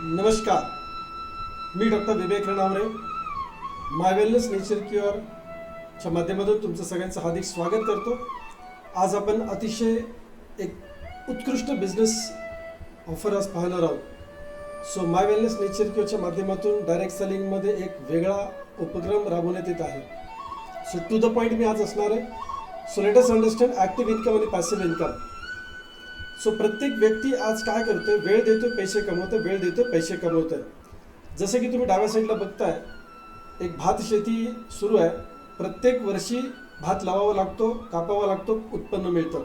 नमस्कार, मी डॉक्टर विवेक रणावरे, माय wellness nature क्युअरच्या माध्यमातून तुमचं सगळ्यांचं हार्दिक स्वागत करतो. आज आपण अतिशय एक उत्कृष्ट बिझनेस ऑफर आज पाहणार आहोत. सो माय वेलनेस नेचर क्युअरच्या माध्यमातून डायरेक्ट सेलिंगमध्ये एक वेगळा उपक्रम राबवण्यात येत आहे. सो टू द पॉईंट मी आज असणार आहे. So let us understand active income आणि पॅसिव्ह इन्कम. सो प्रत्येक व्यक्ती आज काय करतोय, वेळ देतोय पैसे कमवतोय, वेळ देतोय पैसे कमवतोय. जसं की तुम्ही डाव्या साईडला बघताय, एक भात शेती सुरू आहे. प्रत्येक वर्षी भात लावावा लागतो, कापावा लागतो, उत्पन्न मिळतं.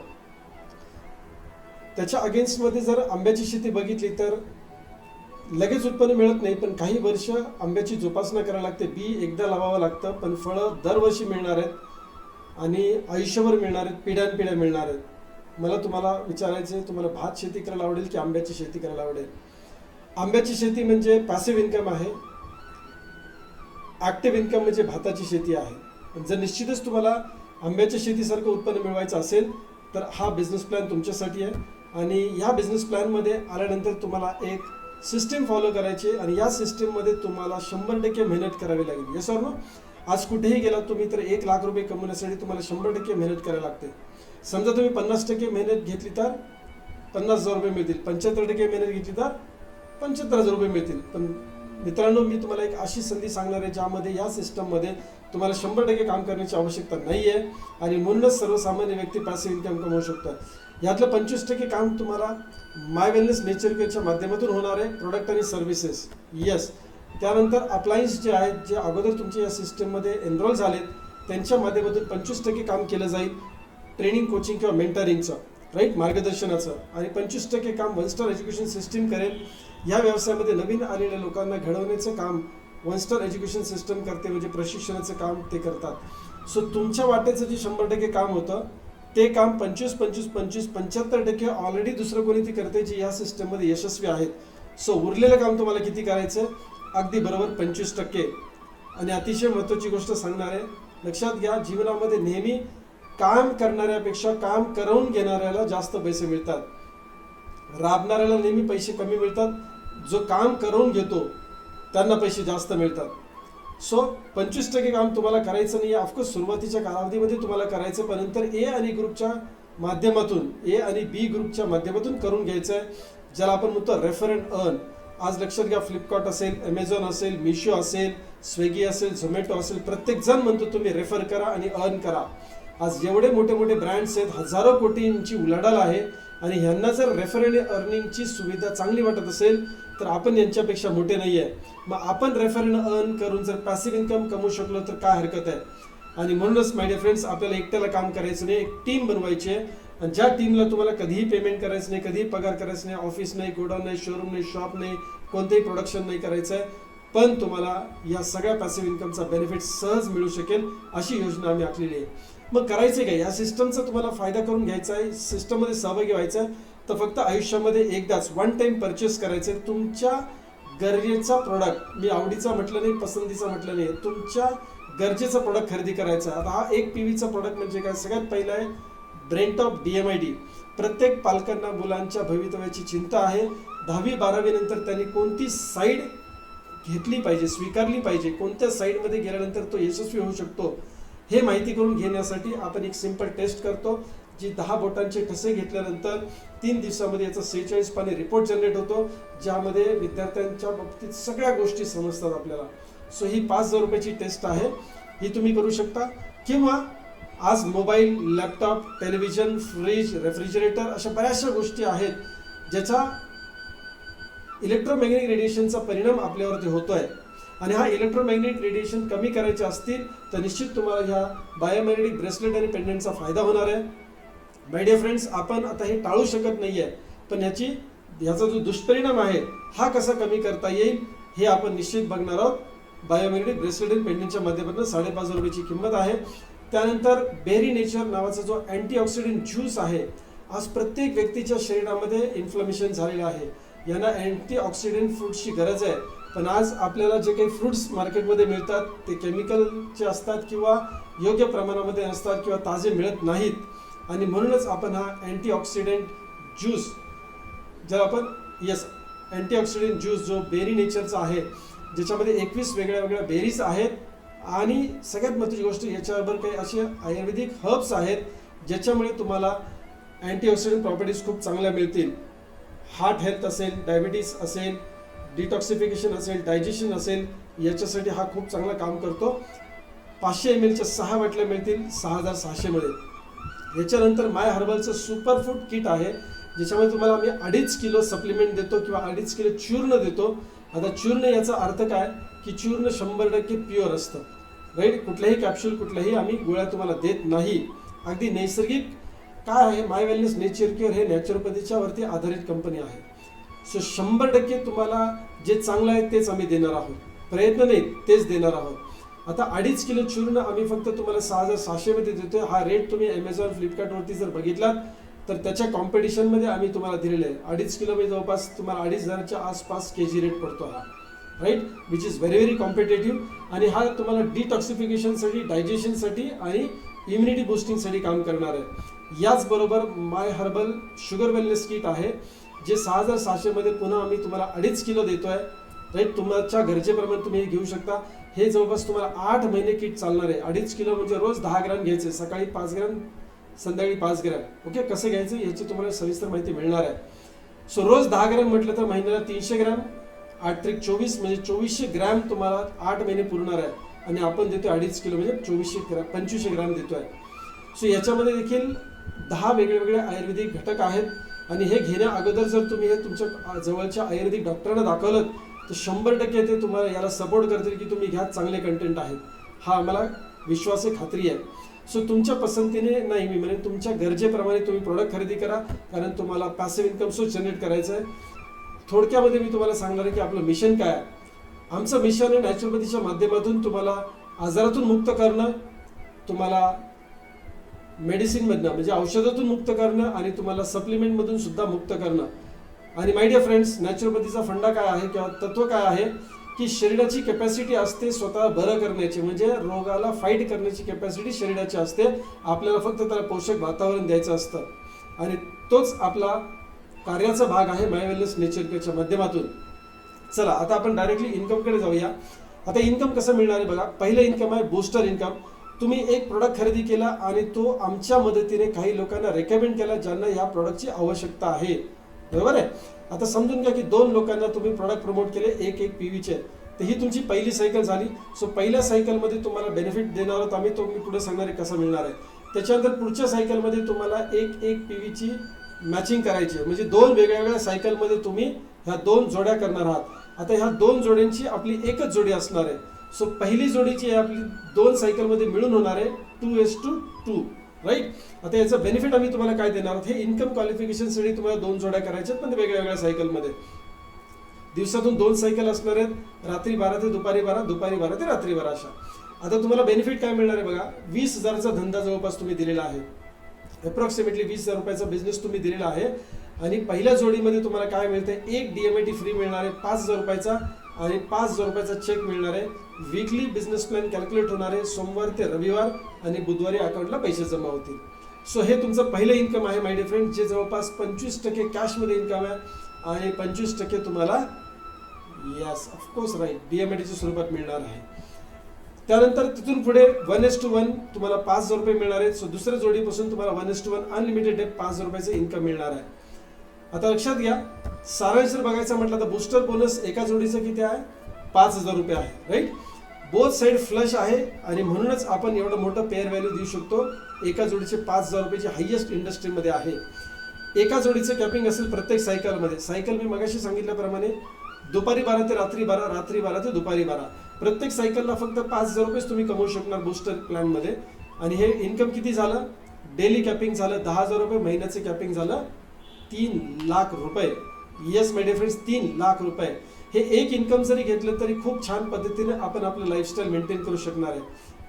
त्याच्या अगेन्स्टमध्ये जर आंब्याची शेती बघितली तर लगेच उत्पन्न मिळत नाही, पण काही वर्ष आंब्याची जोपासना करावी लागते. बी एकदा लावावं लागतं, पण फळं दरवर्षी मिळणार आहेत आणि आयुष्यभर मिळणार आहेत, पिढ्यानपिढ्या मिळणार आहेत. मला तुम्हाला विचारायचं आहे, तुम्हाला भात शेती करायला आवडेल की आंब्याची शेती करायला आवडेल? आंब्याची शेती म्हणजे पॅसिव्ह इन्कम आहे, ॲक्टिव्ह इन्कम म्हणजे भाताची शेती आहे. जर निश्चितच तुम्हाला आंब्याच्या शेतीसारखं उत्पन्न मिळवायचं असेल तर हा बिझनेस प्लॅन तुमच्यासाठी आहे. आणि या बिझनेस प्लॅनमध्ये आल्यानंतर तुम्हाला एक सिस्टीम फॉलो करायची आणि या सिस्टीममध्ये तुम्हाला 100% मेहनत करावी लागेल. Yes or no? आज कुठेही गेला तुम्ही तर 1 लाख रुपये कमवण्यासाठी तुम्हाला 100% मेहनत करायला लागते. समजा तुम्ही 50% मेहनत घेतली तर 50,000 रुपये मिळतील, 75% मेहनत घेतली तर 75,000 रुपये मिळतील. पण मित्रांनो, मी तुम्हाला एक अशी संधी सांगणार आहे ज्यामध्ये या सिस्टममध्ये तुम्हाला 100% काम करण्याची आवश्यकता नाही आहे आणि म्हणूनच सर्वसामान्य व्यक्ती पॅसिव्ह इन्कम कमवू शकतात. यातलं 25% काम तुम्हाला माय वेलनेस नेचर केअरच्या माध्यमातून होणार आहे, प्रोडक्ट आणि सर्व्हिसेस. येस, त्यानंतर अप्लायन्स जे आहेत, जे अगोदर तुमच्या या सिस्टममध्ये एनरोल झालेत, त्यांच्या माध्यमातून 25% काम केलं जाईल ट्रेनिंग, कोचिंग किंवा मेंटरिंगचं, राईट, मार्गदर्शनाचं. आणि 25% काम 1 स्टार एज्युकेशन सिस्टीम करेल. या व्यवसायामध्ये नवीन आलेल्या लोकांना घडवण्याचं काम 1 स्टार एज्युकेशन सिस्टम करते, म्हणजे प्रशिक्षणाचं काम ते करतात. सो तुमच्या वाटेचं जे 100% काम होतं ते काम 25-25-25-75% ऑलरेडी दुसरं कोणी ते करते जे या सिस्टममध्ये यशस्वी आहेत. सो उरलेलं काम तुम्हाला किती करायचं? अगदी बरोबर 25%. आणि अतिशय महत्त्वाची गोष्ट सांगणार आहे, लक्षात घ्या, जीवनामध्ये नेहमी काम करणाऱ्यापेक्षा काम करवून घेणाऱ्याला जास्त पैसे मिळतात. राबणाऱ्याला नेहमी पैसे कमी मिळतात, जो काम करवून घेतो त्यांना पैसे जास्त मिळतात. सो 25% काम तुम्हाला करायचं नाही आहे. ऑफकोर्स सुरुवातीच्या कालावधीमध्ये तुम्हाला करायचं, पण नंतर ए आणि ग्रुपच्या माध्यमातून, ए आणि बी ग्रुपच्या माध्यमातून करून घ्यायचं आहे, ज्याला आपण म्हणतो रेफर अँड अर्न. आज लक्षात घ्या, फ्लिपकार्ट असेल, ॲमेझॉन असेल, मिशो असेल, स्विगी असेल, झोमॅटो असेल, प्रत्येकजण म्हणतो तुम्ही रेफर करा आणि अर्न करा. आज एवढे मोठे मोठे ब्रँड्स आहेत, हजारो कोटींची उलाढाल आहे आणि ह्यांना जर रेफर आणि अर्निंगची सुविधा चांगली वाटत असेल तर आपण यांच्यापेक्षा मोठे नाही आहे. मग आपण रेफर आणि अर्न करून जर पॅसिव्ह इन्कम कमवू शकलो तर काय हरकत आहे? आणि म्हणूनच माय डिअर फ्रेंड्स, आपल्याला एकट्याला काम करायचं नाही, एक टीम बनवायची आहे. आणि ज्या टीमला तुम्हाला कधीही पेमेंट करायचं नाही, कधीही पगार करायचं नाही, ऑफिस नाही, गोडाऊन नाही, शोरूम नाही, शॉप नाही, कोणतेही प्रोडक्शन नाही करायचं आहे, पण तुम्हाला या सगळ्या पॅसिव्ह इन्कमचा बेनिफिट सहज मिळू शकेल अशी योजना आम्ही आखलेली आहे. मग करायचं काय? या सिस्टमचा तुम्हाला फायदा करून घ्यायचा आहे, सिस्टममध्ये सहभागी व्हायचं आहे, तर फक्त आयुष्यामध्ये एकदाच 1 टाइम परचेस करायचं आहे. तुमच्या गरजेचा प्रोडक्ट, मी आवडीचा म्हटलं नाही, पसंतीचा म्हटलं नाही, तुमच्या गरजेचा प्रोडक्ट खरेदी करायचा. आता हा एक PVचा प्रोडक्ट म्हणजे काय? सगळ्यात पहिला आहे ब्रेनटॉप DMID. प्रत्येक पालकांना मुलांच्या भवितव्याची चिंता आहे. 10वी-12वी नंतर त्यांनी कोणती साईड घेतली पाहिजे, स्वीकारली पाहिजे, कोणत्या साईडमध्ये गेल्यानंतर तो यशस्वी होऊ शकतो, हे माहिती करून घेण्यासाठी आपण एक सिंपल टेस्ट करतो, जी 10 बोटांचे ठसे घेतल्यानंतर 3 दिवसामध्ये याचा 46 पाने रिपोर्ट जनरेट होतो, ज्यामध्ये विद्यार्थ्यांच्या बाबतीत सगळ्या गोष्टी समजतात आपल्याला. सो ही 5,000 रुपयाची टेस्ट आहे, ही तुम्ही करू शकता. किंवा आज mobile, laptop, television, fridge, refrigerator अशा बऱ्याचशा गोष्टी आहेत ज्याचा इलेक्ट्रोमॅग्नेटिक रेडिएशनचा परिणाम आपल्यावरती होतोय. आणि हा इलेक्ट्रोमॅग्नेटिक रेडिएशन कमी करायचे असतील तर निश्चित तुम्हाला ह्या बायोमॅग्नेटिक ब्रेसलेट आणि पेंडंटचा फायदा होणार आहे. माय डिअर फ्रेंड्स, आपण आता हे टाळू शकत नाही आहे, पण ह्याचा जो दुष्परिणाम आहे हा कसा कमी करता येईल हे आपण निश्चित बघणार आहोत. बायोमॅग्नेटिक ब्रेसलेट आणि पेंडंटच्या माध्यमातून 5,500 रुपयाची किंमत आहे. त्यानंतर बेरी नेचर नावाचा जो अँटीऑक्सिडंट ज्यूस आहे, आज प्रत्येक व्यक्तीच्या शरीरामध्ये इन्फ्लमेशन झालेलं आहे, यांना अँटीऑक्सिडंट फ्रूट्सची गरज आहे. पण आज आपल्याला जे काही फ्रूट्स मार्केटमध्ये मिळतात ते केमिकलचे असतात किंवा योग्य प्रमाणामध्ये नसतात किंवा ताजे मिळत नाहीत. आणि म्हणूनच आपण हा अँटीऑक्सिडंट ज्यूस ज्याला आपण अँटीऑक्सिडंट ज्यूस जो बेरी नेचरचा आहे, ज्याच्यामध्ये 21 वेगळ्या वेगळ्या बेरीज आहेत आणि सगळ्यात महत्त्वाची गोष्ट याच्याबरोबर काही असे आयुर्वेदिक हर्ब्स आहेत ज्याच्यामुळे तुम्हाला अँटीऑक्सिडंट प्रॉपर्टीज खूप चांगल्या मिळतील. हार्ट हेल्थ असेल, डायबिटीस असेल, डिटॉक्सिफिकेशन असेल, डायजेशन असेल, याच्यासाठी हा खूप चांगला काम करतो. 500 ml च्या 6 बाटल्या मिळतील 6600 मध्ये. याच्यानंतर माय हर्बलचं सुपर फूड किट आहे, ज्याच्यामध्ये तुम्हाला आम्ही 2.5 किलो सप्लिमेंट देतो किंवा 2.5 किलो चूर्ण देतो. आता चूर्ण याचा अर्थ काय की चूर्ण 100% प्युअर असतं, राईट. कुठल्याही कॅप्सूल, कुठल्याही आम्ही गोळ्या तुम्हाला देत नाही. अगदी नैसर्गिक काय आहे, माय वेलनेस नेचर क्युअर हे नॅचरोपॅथीच्या वरती आधारित कंपनी आहे. सो 100% तुम्हाला जे चांगलं आहे तेच आम्ही देणार आहोत, प्रयत्न नाही तेच देणार आहोत. आता 2.5 किलो चूर्ण आम्ही फक्त तुम्हाला 6600 मध्ये देतोय. हा रेट तुम्ही Amazon, फ्लिपकार्टवरती जर बघितलात तर त्याच्या कॉम्पिटिशनमध्ये आम्ही तुम्हाला दिलेलं आहे. 2.5 किलोमध्ये जवळपास तुम्हाला 2,500च्या आसपास केजी रेट पडतो हा, right, which is very very competitive. आणि हा तुम्हाला डिटॉक्सिफिकेशनसाठी, डायजेशनसाठी आणि इम्युनिटी बुस्टिंगसाठी काम करणार आहे. याचबरोबर माय हर्बल शुगर वेलनेस किट आहे, जे 6600 मध्ये पुन्हा आम्ही तुम्हाला 2.5 किलो देतोय, राईट. तुमच्या गरजेप्रमाणे तुम्ही हे घेऊ शकता. हे जवळपास तुम्हाला 8 महिने किट चालणार आहे. 2.5 किलो म्हणजे रोज 10 ग्रॅम घ्यायचे, सकाळी 5 ग्रॅम, संध्याकाळी 5 ग्रॅम. ओके, कसं घ्यायचं याची तुम्हाला सविस्तर माहिती मिळणार आहे. सो रोज 10 ग्रॅम म्हटलं तर महिन्याला 300 ग्रॅम, 8 त्रिक 24 म्हणजे 2400 ग्रॅम तुम्हाला 8 महिने पुरणार आहे. आणि आपण देतोय 2.5 किलो म्हणजे 2500 ग्रॅम देतोय. सो याच्यामध्ये देखील 10 वेगवेगळे आयुर्वेदिक घटक आहेत. आणि हे घेण्या अगोदर जर तुम्ही हे तुमच्या जवळच्या आयुर्वेदिक डॉक्टरांना दाखवलं तर 100% ते तुम्हाला याला सपोर्ट करतील की तुम्ही घ्या, चांगले कंटेंट आहेत. हा आम्हाला विश्वास आहे, खात्री आहे. सो तुमच्या पसंतीने नाही, मी म्हणेन तुमच्या गरजेप्रमाणे तुम्ही प्रोडक्ट खरेदी करा, कारण तुम्हाला पॅसिव्ह इन्कम सोर्स जनरेट करायचं आहे. थोडक्यामध्ये मी तुम्हाला सांगणार आहे की आपलं मिशन काय आहे. आमचं मिशन आहे नॅचरोपॅथीच्या माध्यमातून तुम्हाला आजारातून मुक्त करणं, तुम्हाला मेडिसिनमधनं म्हणजे औषधातून मुक्त करणं आणि तुम्हाला सप्लिमेंटमधून सुद्धा मुक्त करणं. आणि माय डिअर फ्रेंड्स, नॅचरोपॅथीचा फंडा काय आहे किंवा तत्व काय आहे की शरीराची कॅपॅसिटी असते स्वतः बरं करण्याची, म्हणजे रोगाला फाईट करण्याची कॅपॅसिटी शरीराची असते. आपल्याला फक्त त्याला पोषक वातावरण द्यायचं असतं आणि तोच आपला कार्याचा भाग आहे माय वेलनेस नेचर केअरच्या माध्यमातून. चला आता आपण डायरेक्टली इन्कमकडे जाऊया. आता इन्कम कसं मिळणार आहे बघा. पहिलं इन्कम आहे बूस्टर इन्कम. तुम्ही एक प्रोडक्ट खरेदी केला आणि तो आमच्या मदतीने काही लोकांना रेकमेंड केला ज्यांना ह्या प्रोडक्टची आवश्यकता आहे, बरोबर आहे. आता समजून घ्या की 2 लोकांना तुम्ही प्रोडक्ट प्रमोट केले, एक पीव्हीचे, तर ही तुमची पहिली सायकल झाली. सो पहिल्या सायकलमध्ये तुम्हाला बेनिफिट देणार आहोत आम्ही, तो मी पुढे सांगणार आहे कसं मिळणार आहे. त्याच्यानंतर पुढच्या सायकलमध्ये तुम्हाला एक पीव्हीची मॅचिंग करायची, म्हणजे 2 वेगवेगळ्या सायकलमध्ये तुम्ही ह्या 2 जोड्या करणार आहात. आता ह्या 2 जोड्यांची आपली एकच जोडी असणार आहे. सो पहिली जोडीची आपली 2 सायकलमध्ये मिळून होणार आहे 2:2, राईट. आता याचं बेनिफिट आम्ही तुम्हाला काय देणार आहोत. हे इन्कम क्वालिफिकेशनसाठी तुम्हाला 2 जोड्या करायच्या पण वेगळ्या वेगळ्या सायकलमध्ये. दिवसातून 2 सायकल असणार आहेत, रात्री 12 ते दुपारी 12, दुपारी 12 ते रात्री 12 अशा. आता तुम्हाला बेनिफिट काय मिळणार आहे बघा. 20,000चा धंदा जवळपास तुम्ही दिलेला आहे, अप्रॉक्सिमेटली 20,000 रुपयाचा बिझनेस तुम्ही दिलेला आहे. आणि पहिल्या जोडीमध्ये तुम्हाला काय मिळतंय, एक DMAT फ्री मिळणार आहे 5,000 रुपयाचा आणि 5,000 रुपयाचा चेक मिळणार आहे. वीकली बिझनेस प्लॅन कॅल्क्युलेट होणार आहे सोमवार ते रविवार आणि बुधवारी अकाउंटला पैसे जमा होतील. सो हे तुमचं पहिलं इन्कम आहे माय डिअर फ्रेंड, जे जवळपास 25% कॅशमध्ये इन्कम आहे आणि 25% तुम्हाला यस ऑफकोर्स राईट DMATच्या स्वरूपात मिळणार आहे. त्यानंतर तिथून पुढे 1:1 तुम्हाला 5,000 रुपये मिळणार आहेत. सो दुसऱ्या जोडीपासून तुम्हाला 1:1 अनलिमिटेड 5,000 रुपयाचं इन्कम मिळणार आहे. आता लक्षात घ्या, सारांश जर बघायचं म्हटलं तर बूस्टर बोनस एका जोडीचं किती आहे, 5,000 रुपये आहे, राईट. बोथ साईड फ्लश आहे आणि म्हणूनच आपण एवढं मोठं पेअर व्हॅल्यू देऊ शकतो. एका जोडीचे 5,000 रुपयाची हायेस्ट इंडस्ट्रीमध्ये आहे. एका जोडीचं कॅपिंग असेल प्रत्येक सायकलमध्ये. सायकल मी मगाशी सांगितल्याप्रमाणे दुपारी 12 ते रात्री 12, रात्री 12 ते दुपारी 12. प्रत्येक सायकलला फक्त 5,000 रुपयेच तुम्ही कमवू शकणार बूस्टर प्लॅनमध्ये. आणि हे इन्कम किती झालं, डेली कॅपिंग झालं 10,000 रुपये, महिन्याचे कॅपिंग झालं 3 लाख रुपये. Yes my dear friends, 3 lakh रुपये. हे एक इन्कम जरी घेतलं तरी खूप छान पद्धतीने आपण आपलं लाईफस्टाईल मेंटेन करू शकणार आहे.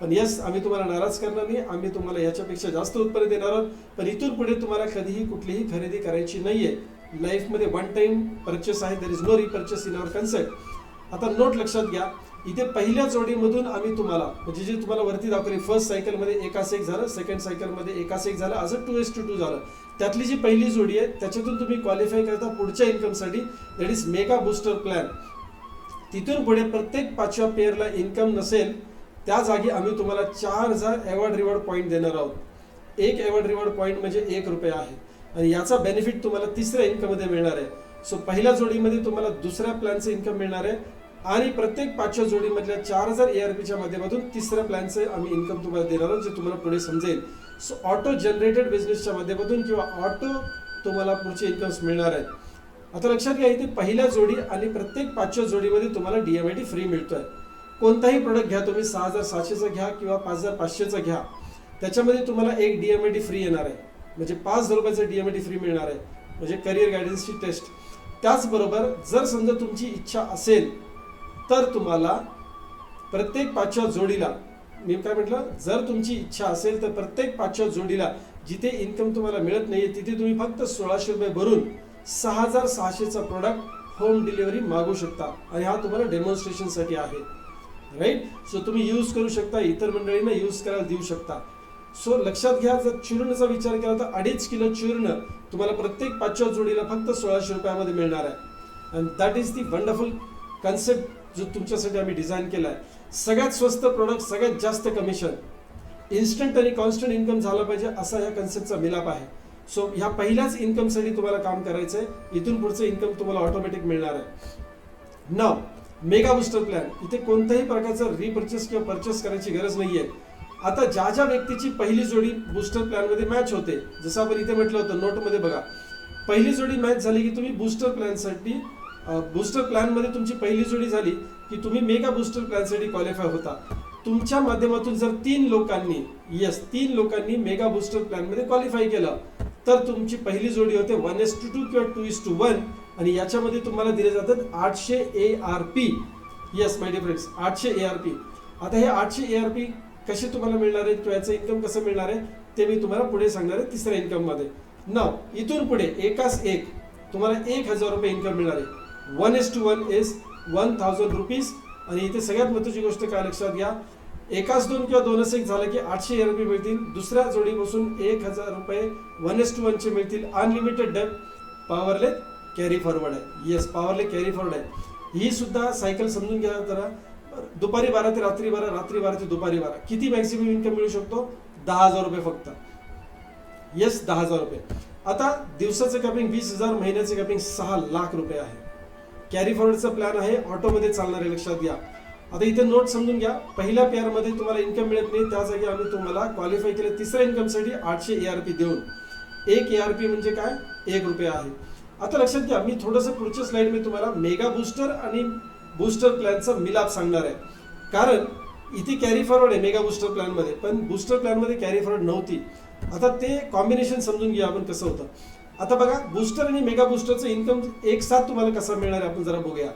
पण येस, आम्ही तुम्हाला नाराज करणार नाही, आम्ही तुम्हाला याच्यापेक्षा जास्त उत्पन्न देणार आहोत. पण इथून पुढे तुम्हाला कधीही कुठलीही खरेदी करायची नाहीये. लाईफमध्ये 1 टाइम परचेस आहे, there is no repurchase in our concept. आता नोट लक्षात घ्या, इथे पहिल्या जोडीमधून आम्ही तुम्हाला म्हणजे जे तुम्हाला वरती दाखवली फर्स्ट सायकलमध्ये 1:1 झालं, सेकंड सायकलमध्ये 1:1 झालं, असं 2:2 झालं. त्यातली जी पहिली जोडी आहे त्याच्यातून तुम्ही क्वालिफाय करता पुढच्या इन्कमसाठी, that is mega booster plan. तिथून पुढे प्रत्येक 5व्या पेअरला इन्कम नसेल त्या जागी आम्ही तुम्हाला 4000 अवॉर्ड रिवॉर्ड पॉईंट देणार आहोत. एक अवॉर्ड रिवॉर्ड पॉईंट म्हणजे ₹1 आहे आणि याचा बेनिफिट तुम्हाला तिसऱ्या इन्कममध्ये मिळणार आहे. सो पहिल्या जोडीमध्ये तुम्हाला दुसऱ्या प्लॅनचं इन्कम मिळणार आहे आणि प्रत्येक 5व्या जोडीमधल्या 4000 ARPच्या माध्यमातून तिसऱ्या प्लॅनचं आम्ही इन्कम तुम्हाला देणार आहोत, जे तुम्हाला पुढे समजेल. सो ऑटो जनरेटेड बिझनेसच्या माध्यमातून किंवा ऑटो तुम्हाला पुढचे इन्कम्स मिळणार आहेत. आता लक्षात घ्या, इथे पहिल्या जोडी आणि प्रत्येक 5व्या जोडीमध्ये तुम्हाला DMIT फ्री मिळतोय. कोणताही प्रोडक्ट घ्या तुम्ही, 6700चा घ्या किंवा 5500चा घ्या, त्याच्यामध्ये तुम्हाला एक DMIT फ्री येणार आहे, म्हणजे ₹5,000 DMIT फ्री मिळणार आहे, म्हणजे करिअर गायडन्सची टेस्ट. त्याचबरोबर जर समजा तुमची इच्छा असेल तर तुम्हाला प्रत्येक 5व्या जोडीला, मी काय म्हटलं, जर तुमची इच्छा असेल तर प्रत्येक 5व्या जोडीला जिथे इन्कम तुम्हाला मिळत नाहीये तिथे तुम्ही फक्त ₹1600 भरून 6600चा प्रोडक्ट होम डिलिव्हरी मागू शकता आणि हा तुम्हाला डेमॉन्स्ट्रेशनसाठी आहे, राईट. सो तुम्ही यूज करू शकता, इतर मंडळींना यूज करायला देऊ शकता. सो लक्षात घ्या, जर चूर्णचा विचार केला तर 2.5 किलो चूर्ण तुम्हाला प्रत्येक 5व्या जोडीला फक्त ₹1600 मिळणार आहे. And that is the wonderful concept जो तुमच्यासाठी आम्ही डिझाईन केला आहे. सगळ्यात स्वस्त प्रोडक्ट, सगळ्यात जास्त कमिशन, इन्स्टंट आणि कॉन्स्टंट इन्कम झाला पाहिजे असा या कन्सेप्टचा मिलाप आहे. सो ह्या पहिल्याच इन्कमसाठी तुम्हाला काम करायचं आहे, इथून पुढचं इन्कम तुम्हाला ऑटोमॅटिक मिळणार आहे. नाव मेगा बूस्टर प्लॅन, इथे कोणत्याही प्रकारचं रिपर्चेस किंवा परचेस करायची गरज नाहीये. आता ज्या ज्या व्यक्तीची पहिली जोडी बूस्टर प्लॅनमध्ये मॅच होते, जसं आपण इथे म्हटलं होतं नोटमध्ये बघा, पहिली जोडी मॅच झाली की तुम्ही बूस्टर प्लॅनसाठी, बूस्टर प्लॅनमध्ये तुमची पहिली जोडी झाली की तुम्ही मेगा बूस्टर प्लॅनसाठी क्वालिफाय होता. तुमच्या माध्यमातून जर 3 लोकांनी मेगा बूस्टर प्लॅनमध्ये क्वालिफाय केलं तर तुमची पहिली जोडी होते 1:2 किंवा 2:1 आणि याच्यामध्ये तुम्हाला दिले जातात 800 ARP. Yes my dear friends, 800 ARP. आता हे 800 ARP कसे तुम्हाला मिळणार आहेत किंवा याचं इन्कम कसं मिळणार आहे ते मी तुम्हाला पुढे सांगणार आहे तिसऱ्या इन्कममध्ये. नाव इथून पुढे एकास एक तुम्हाला ₹1000 इन्कम मिळणार आहे. 1:1 इज ₹1000 आणि इथे सगळ्यात महत्त्वाची गोष्ट काय लक्षात घ्या, एकाच 2 किंवा 2:1 झालं की 800 ARP मिळतील. दुसऱ्या जोडीपासून ₹1000 1:1 चे मिळतील. अनलिमिटेड डेप्थ, पॉवरलेस कॅरी फॉरवर्ड आहे. येस, पॉवरलेस कॅरी फॉरवर्ड आहे. ही सुद्धा सायकल समजून घ्या जरा. दुपारी 12 ते रात्री 12, रात्री 12 ते दुपारी 12. किती मॅक्सिमम इन्कम मिळू शकतो? ₹10,000 फक्त. येस, ₹10,000. आता दिवसाचं कॅपिंग 20,000, महिन्याचं कॅपिंग ₹6,00,000 आहे. कॅरी फॉरवर्डचा प्लॅन आहे, ऑटोमध्ये चालणार आहे, लक्षात घ्या. आता इथे नोट समजून घ्या, पहिल्या पेअरमध्ये तुम्हाला इन्कम मिळत नाही, त्या जागी आम्ही तुम्हाला क्वालिफाय केले तिसऱ्या इन्कमसाठी 800 ARP देऊन. 1 ARP म्हणजे काय? ₹1 आहे. आता लक्षात घ्या, मी थोडंसं पुढच्या स्लाइड मी तुम्हाला मेगा बूस्टर आणि बूस्टर प्लॅनचा मिलाप सांगणार आहे, कारण इथे कॅरी फॉरवर्ड आहे मेगा बूस्टर प्लॅनमध्ये, पण बूस्टर प्लॅनमध्ये कॅरी फॉरवर्ड नव्हती. आता ते कॉम्बिनेशन समजून घ्या आपण कसं होतं. आता बघा, बूस्टर आणि मेगा बूस्टरचं इन्कम एक साथ तुम्हाला कसं मिळणार आहे आपण जरा बघूया.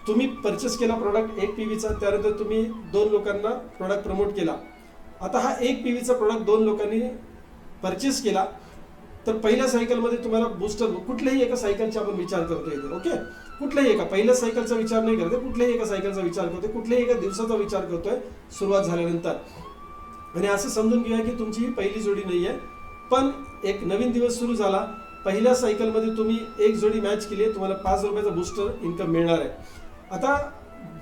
तुम्ही परचेस केला प्रोडक्ट 1 PVचा, त्यानंतर तुम्ही 2 लोकांना प्रोडक्ट प्रमोट केला. आता हा 1 PVचा प्रोडक्ट 2 लोकांनी परचेस केला तर पहिल्या सायकलमध्ये तुम्हाला बूस्टर, कुठल्याही एका सायकलचा आपण विचार करतोय इथे, ओके, कुठल्याही एका, पहिल्या सायकलचा विचार नाही करतोय, कुठल्याही एका सायकलचा विचार करतोय, कुठल्याही एका दिवसाचा विचार करतोय सुरुवात झाल्यानंतर. आणि असं समजून घेऊया की तुमची ही पहिली जोडी नाहीये, पण एक नवीन दिवस सुरू झाला. पहिल्या सायकलमध्ये तुम्ही एक जोडी मॅच केली, तुम्हाला ₹5 बूस्टर इन्कम मिळणार आहे. आता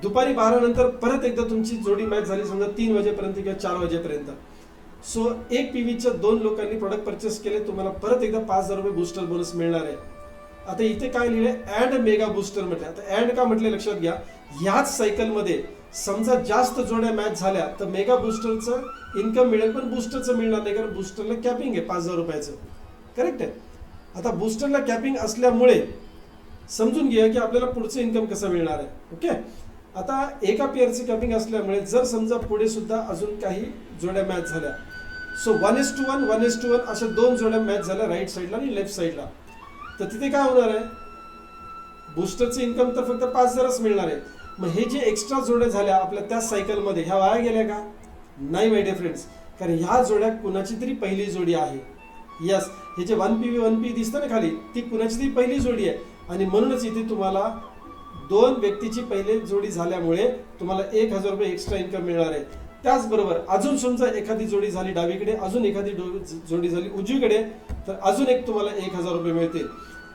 दुपारी 12 नंतर परत एकदा तुमची जोडी मॅच झाली, समजा 3 वाजेपर्यंत किंवा 4 वाजेपर्यंत. सो 1 PVच्या 2 लोकांनी प्रोडक्ट परचेस केले, तुम्हाला परत एकदा ₹5,000 बूस्टर बोनस मिळणार आहे. आता इथे काय लिहिलंय? ऍड मेगा बूस्टर म्हटलं. आता ऍड का म्हटलं लक्षात घ्या, ह्याच सायकलमध्ये समजा जास्त जोड्या मॅच झाल्या तर मेगा बूस्टरचं इन्कम मिळेल, पण बूस्टरचं मिळणार नाही, कारण बूस्टरला कॅपिंग आहे ₹5,000. करेक्ट आहे. आता बूस्टरला कॅपिंग असल्यामुळे समजून घ्या की आपल्याला पुढचं इन्कम कसं मिळणार आहे. ओके, आता एका पेअरची कॅपिंग असल्यामुळे जर समजा पुढे सुद्धा अजून काही जोड्या मॅच झाल्या, सो 1:1 1:1 अशा 2 जोड्या मॅच झाल्या राईट साईडला आणि लेफ्ट साईडला, तर तिथे काय होणार आहे? बूस्टरचं इन्कम तर फक्त 5,000च मिळणार आहे. मग हे जे एक्स्ट्रा जोड्या झाल्या आपल्या त्या सायकलमध्ये, ह्या वाया गेल्या का? नाही माय डिअर फ्रेंड्स, कारण ह्या जोड्या कुणाची तरी पहिली जोडी आहे. यस, हे जे 1 PV दिसतं ना खाली, ती कुणाची तरी पहिली जोडी आहे आणि म्हणूनच इथे तुम्हाला 2 व्यक्तीची पहिले जोडी झाल्यामुळे तुम्हाला 1,000 रुपये एक्स्ट्रा इन्कम मिळणार आहे. त्याचबरोबर अजून समजा एखादी जोडी झाली डावीकडे, अजून एखादी जोडी झाली उजवीकडे, तर अजून एक तुम्हाला 1,000 रुपये मिळतील.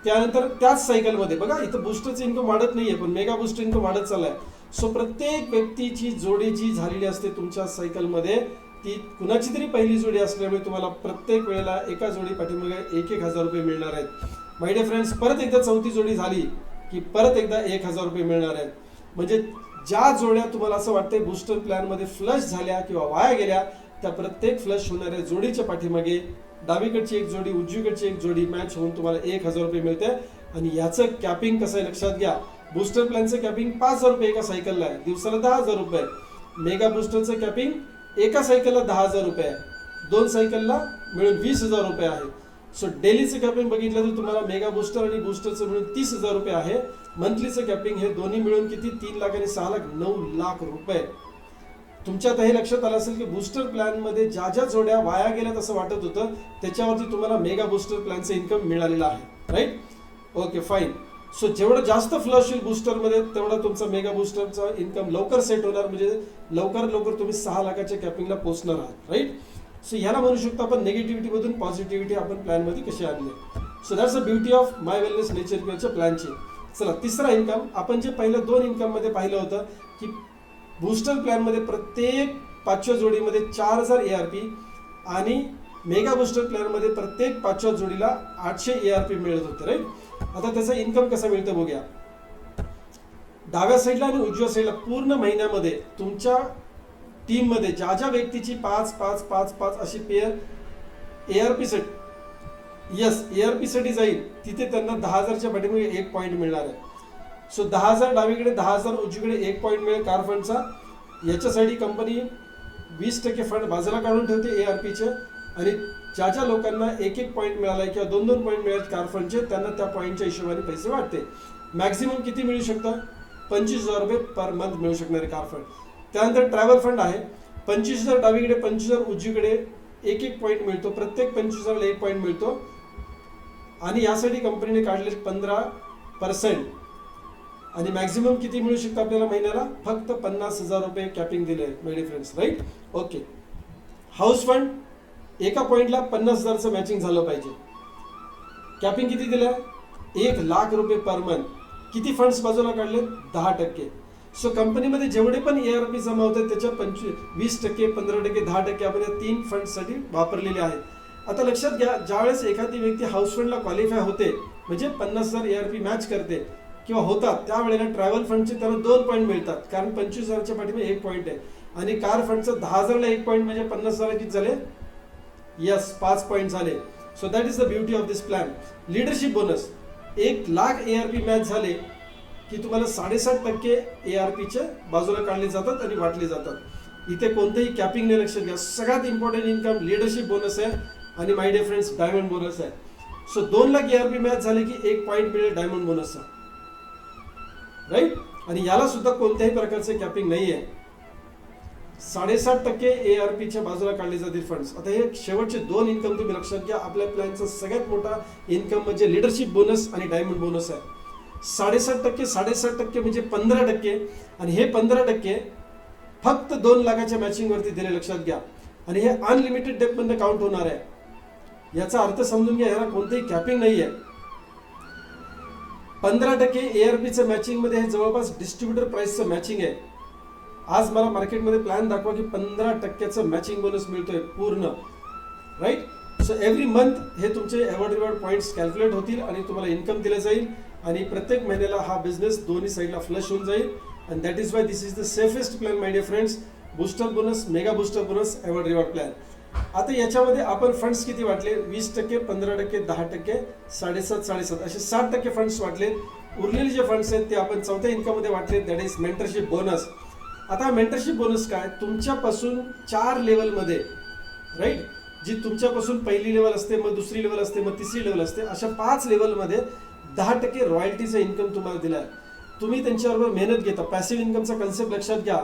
त्यानंतर त्याच सायकलमध्ये बघा इथं बूस्टरचं इन्कम वाढत नाहीये, पण मेगा बूस्टर इन्कम वाढत चाललाय. सो प्रत्येक व्यक्तीची जोडी जी झालेली असते तुमच्या सायकलमध्ये, ती कुणाची तरी पहिली जोडी असल्यामुळे तुम्हाला प्रत्येक वेळेला एका जोडी पाठीमागे 1,000 रुपये मिळणार आहेत. माय डिअर फ्रेंड्स, परत एकदा चौथी जोडी झाली की परत एकदा 1,000 रुपये मिळणार आहेत. म्हणजे ज्या जोड्या तुम्हाला असं वाटतंय बूस्टर प्लॅनमध्ये फ्लश झाल्या किंवा वाया गेल्या, त्या प्रत्येक फ्लश होणाऱ्या जोडीच्या पाठीमागे डावीकडची एक जोडी उजवीकडची एक जोडी मॅच होऊन तुम्हाला 1,000 रुपये मिळते. आणि याचं कॅपिंग कसं आहे लक्षात घ्या. बूस्टर प्लॅनचं कॅपिंग 5,000 रुपये एका सायकलला आहे, दिवसाला 10,000 रुपये. मेगा बूस्टरचं कॅपिंग एका सायकलला 10,000 रुपये आहे, 2 सायकलला मिळून 20,000 रुपये आहे. सो डेलीचं कॅपिंग बघितलं तर तुम्हाला मेगा बूस्टर आणि बूस्टरचं मिळून 30,000 रुपये आहे. मंथलीचं कॅपिंग हे दोन्ही मिळून किती 3 लाख आणि 6 लाख 9 लाख रुपये. तुमच्या आता हे लक्षात आलं असेल की बूस्टर प्लॅनमध्ये ज्या ज्या जोड्या वाया गेल्यात असं वाटत होतं, त्याच्यावरती तुम्हाला मेगा बूस्टर प्लॅनचं इन्कम मिळालेलं आहे. Right, okay fine. सो जेवढं जास्त फ्लश होईल बूस्टरमध्ये तेवढा तुमचा मेगा बूस्टरचा इन्कम लवकर सेट होणार, म्हणजे लवकर तुम्ही 6 लाखाच्या कॅपिंगला पोहोचणार आहात. राईट, सो ह्याला म्हणू शकतो आपण निगेटिव्हिटी मधून पॉझिटिव्हिटी आपण प्लॅनमध्ये कशी आणली. So that's a beauty of my wellness nature केअरच्या प्लॅनची. चला तिसरा इन्कम, आपण जे पहिल्या 2 इन्कम मध्ये पाहिलं होतं की बूस्टर प्लॅनमध्ये प्रत्येक 5व्या जोडीमध्ये 4,000 ARP आणि मेगा बूस्टर प्लॅनमध्ये प्रत्येक 5व्या जोडीला 800 ARP मिळत होते. राईट, आता त्याचा इन्कम कसा मिळतं बघूया. डाव्या साईडला आणि उजव्या साईडला पूर्ण महिन्यामध्ये तुमच्या टीम मध्ये ज्या ज्या व्यक्तीची 5-5-5-5 अशी पेअर ARP साठी जाईल, तिथे त्यांना 10,000च्या पाठीमागे 1 पॉईंट मिळणार आहे. सो 10,000 डावीकडे, 10,000 उजवीकडे 1 पॉईंट मिळेल कार फंडचा. याच्यासाठी कंपनी 20% फंड बाजूला काढून ठेवते ARPचे, आणि ज्या ज्या लोकांना 1-1 पॉईंट मिळालाय किंवा 2-2 पॉईंट मिळाले कार फंडचे, त्यांना त्या पॉईंटच्या हिशोबाने पैसे वाटते. मॅक्झिमम किती मिळू शकतं? 25,000 रुपये पर मंथ मिळू शकणारे कार फंड. त्यानंतर ट्रॅव्हल फंड आहे, 25,000 डावीकडे, 25,000 उजवीकडे, 1-1 पॉईंट मिळतो. प्रत्येक 25,000ला 1 पॉईंट मिळतो. आणि यासाठी कंपनीने काढले 15%. आणि मॅक्झिमम किती मिळू शकतं आपल्याला महिन्याला? फक्त 50,000 रुपये कॅपिंग दिले my dear friends. Right, okay. House fund एका पॉईंटला 50,000चं मॅचिंग झालं पाहिजे. कॅपिंग किती दिलं? 1 लाख रुपये पर मंथ. किती फंड्स बाजूला काढले? 10%. सो कंपनीमध्ये जेवढे पण ARP जमा होतात त्याच्या 20%, 15%, 10% आपण या 3 फंडसाठी वापरलेले आहेत. आता लक्षात घ्या, ज्यावेळेस एखादी व्यक्ती हाऊस फंडला क्वालिफाय होते, म्हणजे 50,000 ARP मॅच करते किंवा होतात, त्यावेळेला ट्रॅव्हल फंडचे त्यांना 2 पॉईंट मिळतात, कारण 25,000च्या पाठीमागे 1 पॉईंट आहे. आणि कार फंडचं 10,000ला 1 पॉईंट म्हणजे 50,000 किती झाले? यस, 5 पॉईंट झाले. So that is the beauty of this plan. Leadership bonus 1 lakh ARP match झाले की तुम्हाला 7.5% ARPचे बाजूला काढले जातात आणि वाटले जातात. इथे कोणतेही कॅपिंग नाही, लक्षात घ्या. सगळ्यात इम्पॉर्टंट इन्कम लिडरशिप बोनस आहे आणि my dear friends diamond bonus आहे. सो 2 लाख ARP मॅच झाले की 1 पॉईंट मिळेल डायमंड बोनसचा. राईट, आणि याला सुद्धा कोणत्याही प्रकारचे कॅपिंग नाही आहे. 7.5% ARPच्या बाजूला काढले जातील फंड्स. आता हे शेवटचे 2 इन्कम तुम्ही लक्षात घ्या. आपल्या प्लॅनचा सगळ्यात मोठा इन्कम म्हणजे लिडरशिप बोनस आणि डायमंड बोनस आहे. 7.5% म्हणजे 15%, आणि हे 15% फक्त 2 लाखाच्या मॅचिंग वरती दिले, लक्षात घ्या. आणि हे अनलिमिटेड डेप मध्ये काउंट होणार आहे. याचा अर्थ समजून घ्या, याला कोणतेही कॅपिंग नाहीये. 15% ARPचं मॅचिंग मध्ये हे जवळपास डिस्ट्रीब्युटर प्राइसचं मॅचिंग आहे. आज मला मार्केटमध्ये प्लॅन दाखवा की 15%चं मॅचिंग बोनस मिळतोय पूर्ण. राईट, सो एव्हरी मंथ हे तुमचे अवॉर्ड रिवॉर्ड पॉईंट्स कॅल्क्युलेट होतील आणि तुम्हाला इन्कम दिलं जाईल. आणि प्रत्येक महिन्याला हा बिझनेस दोन्ही साईडला फ्लश होऊन जाईल. And that is why this is the safest plan my dear friends. Booster bonus, mega booster bonus, award reward plan. आता याच्यामध्ये आपण फंड्स किती वाटले? 20%, 15%, 10%, 7.5% असे 60% फंड्स वाटले. उरलेले जे फंड्स आहेत ते आपण चौथ्या इन्कम मध्ये वाटले, दॅट इज मेंटरशिप बोनस. आता मेंटरशिप बोनस काय? तुमच्यापासून 4 लेवलमध्ये, राईट, जी तुमच्यापासून पहिली लेवल असते, मग दुसरी लेवल असते, मग तिसरी लेवल असते, अशा 5 लेवलमध्ये 10% रॉयल्टीचा इन्कम तुम्हाला दिलाय. तुम्ही त्यांच्याबरोबर मेहनत घेता. पॅसिव्ह इन्कमचा कन्सेप्ट लक्षात घ्या.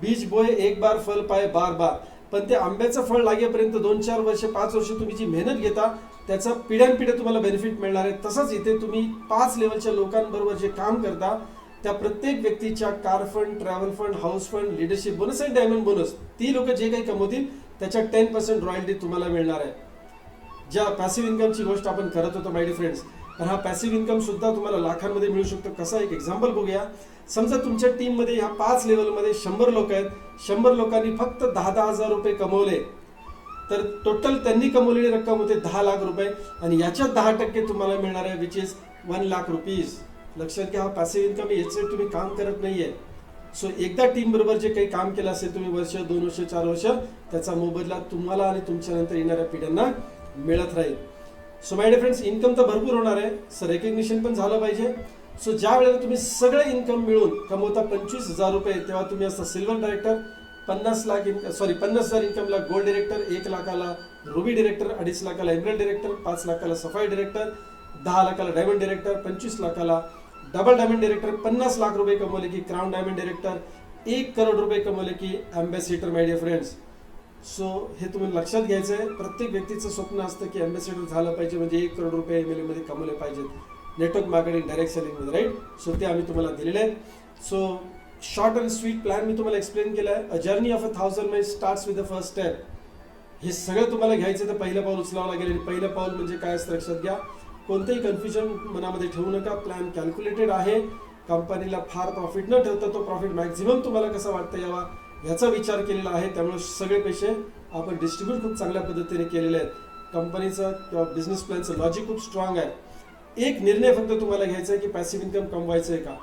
बीज बोय एक बार, फल पाय बार बार. पण ते आंब्याचं फळ लागेपर्यंत 2-4 वर्ष, 5 वर्ष तुम्ही जी मेहनत घेता त्याचा पिढ्यानपिढ्या तुम्हाला बेनिफिट मिळणार आहे. तसंच इथे तुम्ही 5 लेवलच्या लोकांबरोबर जे काम करता त्या प्रत्येक व्यक्तीच्या car fund, travel fund, house fund, leadership bonus आणि डायमंड बोनस, ती लोक जे काही कमवतील त्याच्या 10% रॉयल्टी तुम्हाला मिळणार आहे. ज्या पॅसिव्ह इन्कमची गोष्ट आपण करत होतो माय डिअर फ्रेंड्स, तर हा पॅसिव्ह इन्कम सुद्धा तुम्हाला लाखांमध्ये मिळू शकतो. कसा एक एक्झाम्पल बघूया. समजा तुमच्या टीममध्ये ह्या 5 लेवलमध्ये 100 लोक आहेत, 100 लोकांनी फक्त 10,000 रुपये कमवले, तर टोटल त्यांनी कमवलेली रक्कम होते 10 लाख रुपये आणि याच्यात 10% तुम्हाला मिळणार आहे, विच इज 1 लाख रुपीज. लक्षात घ्या, हा पॅसिव्ह इन्कम याचे तुम्ही काम करत नाहीये. सो एकदा टीम बरोबर जे काही काम केलं असेल तुम्ही, वर्ष, 2 वर्ष, 4 वर्ष, त्याचा मोबदला तुम्हाला आणि तुमच्या नंतर येणाऱ्या पिढ्यांना मिळत राहील. So my dear friends, income तर भरपूर होणार आहे, सो रेकग्निशन पण झालं पाहिजे. सो ज्या वेळेला तुम्ही सगळं इन्कम मिळून कमवता 25,000 रुपये, तेव्हा तुम्ही असता सिल्वर डायरेक्टर, 50,000 इन्कमला गोल्ड डायरेक्टर, 1 लाखाला रुबी डायरेक्टर, 2.5 लाखाला एमरल्ड डायरेक्टर, 5 लाखाला सफायर डायरेक्टर, 10 लाखाला डायमंड डायरेक्टर, 25 लाखाला डबल डायमंड डायरेक्टर, 50 लाख रुपये कमवले की क्राउन डायमंड डायरेक्टर, 1 करोड रुपये कमवले की ambassador. My dear friends, so हे तुम्ही लक्षात घ्यायचं आहे. प्रत्येक व्यक्तीचं स्वप्न असतं की अँबॅसिडर झालं पाहिजे, म्हणजे 1 करोड रुपये MLA मध्ये कमवले पाहिजेत, नेटवर्क मार्केटिंग, डायरेक्ट सेलिंगमध्ये, राईट. सो ते आम्ही तुम्हाला दिलेले आहेत. So short and sweet plan मी तुम्हाला एक्सप्लेन केला आहे. A journey of 1,000 miles starts with the first step. हे सगळं तुम्हाला घ्यायचं तर पहिलं पाऊल उचलावं लागेल. आणि पहिलं पाऊल म्हणजे काय असतं लक्षात घ्या, कोणतंही कन्फ्युजन मनामध्ये ठेवू नका. प्लॅन कॅल्क्युलेटेड आहे. कंपनीला फार प्रॉफिट न ठेवता तो प्रॉफिट मॅक्झिमम तुम्हाला कसा वाटता यावा याचा विचार केलेला आहे. त्यामुळे सगळे पैसे आपण डिस्ट्रीब्यूट खूप चांगल्या पद्धतीने केलेले आहेत. कंपनीचं किंवा बिझनेस प्लॅनचं लॉजिक खूप स्ट्रॉंग आहे. एक निर्णय फक्त तुम्हाला घ्यायचा आहे की पॅसिव्ह इन्कम कमवायचं आहे का,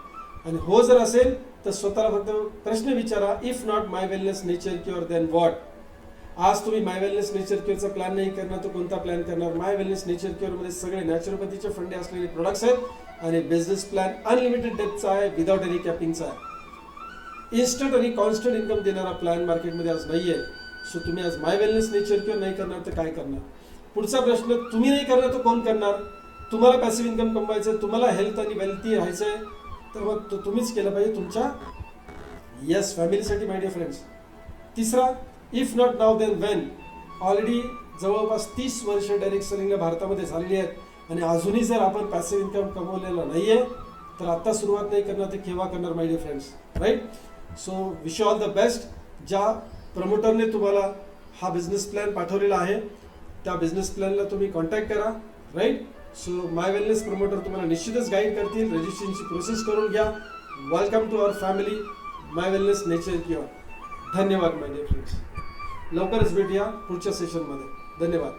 आणि हो जर असेल तर स्वतःला फक्त प्रश्न विचारा, if not My wellness Nature Cure then what. आज तुम्ही माय वेलनेस नेचर क्युअरचा प्लॅन नाही करणार तर कोणता प्लॅन करणार. माय वेलनेस नेचर क्युअरमध्ये सगळे नॅचरोपॅथीचे फंडे असलेले प्रोडक्ट्स आहेत आणि बिझनेस प्लॅन अनलिमिटेड डेप्थचा आहे, विदाउट एनी कॅपिंगचा आहे. इन्स्टंट आणि कॉन्स्टंट इन्कम देणारा प्लॅन मार्केटमध्ये आज नाही आहे. सो तुम्ही आज माय वेलनेस नेचर क्युअर नाही करणार तर काय करणार. पुढचा प्रश्न, तुम्ही नाही करणार तर कोण करणार. तुम्हाला पॅसिव्ह इन्कम कमवायचं, तुम्हाला हेल्थ आणि वेल्थी राहायचं आहे, तर मग तो तुम्हीच केलं पाहिजे तुमच्या येस फॅमिलीसाठी. माय डिअर फ्रेंड्स, तिसरा, if not now then when. Already जवळपास 30 वर्ष डायरेक्ट सेलिंगला भारतामध्ये झालेली आहेत आणि अजूनही जर आपण पॅसिव्ह इन्कम कमवलेला नाही आहे तर आता सुरुवात नाही करणार तर केव्हा करणार my dear friends, right. So wish you all the best. ज्या प्रमोटरने तुम्हाला हा बिझनेस प्लॅन पाठवलेला आहे त्या बिझनेस प्लॅनला तुम्ही कॉन्टॅक्ट करा, right. So My Wellness promoter तुम्हाला निश्चितच गाईड करतील. रजिस्ट्रेशनची प्रोसेस करून घ्या. Welcome to our family My wellness Nature Cure. धन्यवाद माय डिअर फ्रेंड्स. लवकरच भेटूया पुढच्या सेशनमध्ये. धन्यवाद.